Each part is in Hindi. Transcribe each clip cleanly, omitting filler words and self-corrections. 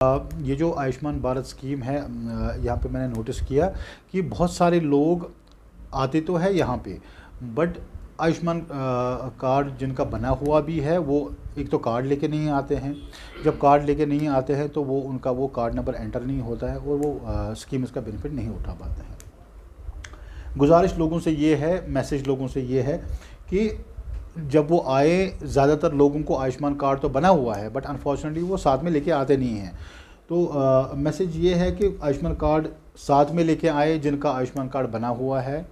ये जो आयुष्मान भारत स्कीम है, यहाँ पे मैंने नोटिस किया कि बहुत सारे लोग आते तो है यहाँ पे, बट आयुष्मान कार्ड जिनका बना हुआ भी है वो एक तो कार्ड लेके नहीं आते हैं। जब कार्ड लेके नहीं आते हैं तो वो उनका वो कार्ड नंबर एंटर नहीं होता है और वो स्कीम का बेनिफिट नहीं उठा पाते हैं। गुजारिश लोगों से ये है, मैसेज लोगों से ये है कि जब वो आए, ज़्यादातर लोगों को आयुष्मान कार्ड तो बना हुआ है बट अनफॉर्चुनेटली वो साथ में लेके आते नहीं हैं। तो मैसेज ये है कि आयुष्मान कार्ड साथ में लेके आए जिनका आयुष्मान कार्ड बना हुआ है,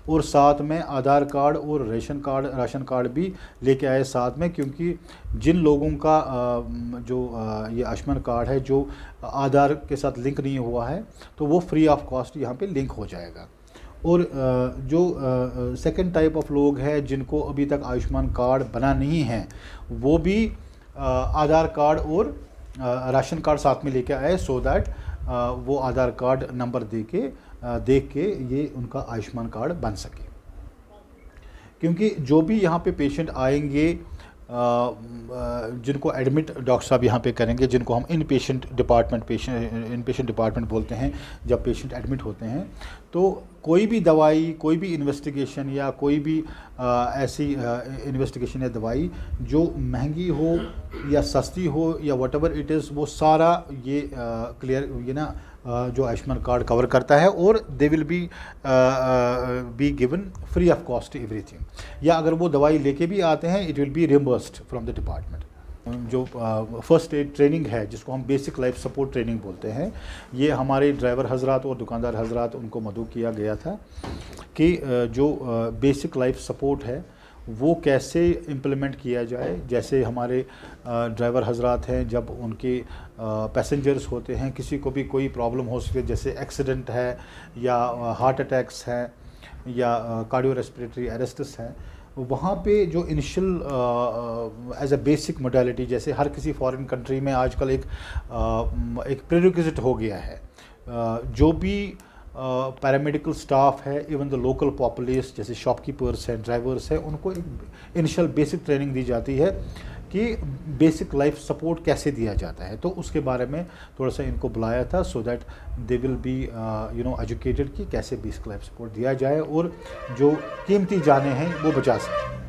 और साथ में आधार कार्ड और राशन कार्ड भी लेके आए साथ में, क्योंकि जिन लोगों का ये आयुष्मान कार्ड है जो आधार के साथ लिंक नहीं हुआ है तो वो फ्री ऑफ कॉस्ट यहाँ पे लिंक हो जाएगा। और जो सेकंड टाइप ऑफ लोग हैं जिनको अभी तक आयुष्मान कार्ड बना नहीं है, वो भी आधार कार्ड और राशन कार्ड साथ में लेके आए, सो दैट वो आधार कार्ड नंबर देख के ये उनका आयुष्मान कार्ड बन सके। क्योंकि जो भी यहाँ पे पेशेंट आएंगे, जिनको एडमिट डॉक्टर साहब यहाँ पे करेंगे, जिनको हम इन पेशेंट डिपार्टमेंट बोलते हैं, जब पेशेंट एडमिट होते हैं तो कोई भी दवाई, कोई भी इन्वेस्टिगेशन या कोई भी ऐसी इन्वेस्टिगेशन या दवाई जो महंगी हो या सस्ती हो या व्हाटएवर इट इज़, वो सारा ये क्लियर ये ना जो आयुष्मान कार्ड कवर करता है, और they will be given free of cost everything. या अगर वो दवाई लेके भी आते हैं, it will be reimbursed from the department. जो फर्स्ट एड ट्रेनिंग है जिसको हम बेसिक लाइफ सपोर्ट ट्रेनिंग बोलते हैं, ये हमारे ड्राइवर हजरात और दुकानदार हजरात उनको मदऊ किया गया था कि जो बेसिक लाइफ सपोर्ट है वो कैसे इम्प्लीमेंट किया जाए। जैसे हमारे ड्राइवर हजरात हैं, जब उनके पैसेंजर्स होते हैं, किसी को भी कोई प्रॉब्लम हो सकती है, जैसे एक्सीडेंट है या हार्ट अटैक्स हैं या कार्डियो रेस्पिरेटरी अरेस्ट्स हैं, वहाँ पे जो initial as a basic modality, जैसे हर किसी फॉरेन कंट्री में आजकल एक प्रीरिक्विजिट हो गया है, जो भी पैरामेडिकल स्टाफ है, इवन द लोकल पॉपुलेस जैसे शॉपकीपर्स हैं, ड्राइवर्स हैं, उनको एक इनिशियल बेसिक ट्रेनिंग दी जाती है कि बेसिक लाइफ सपोर्ट कैसे दिया जाता है। तो उसके बारे में थोड़ा सा इनको बुलाया था, so that they will be educated कि कैसे बेसिक लाइफ सपोर्ट दिया जाए और जो कीमती जानें हैं वो बचा सकें।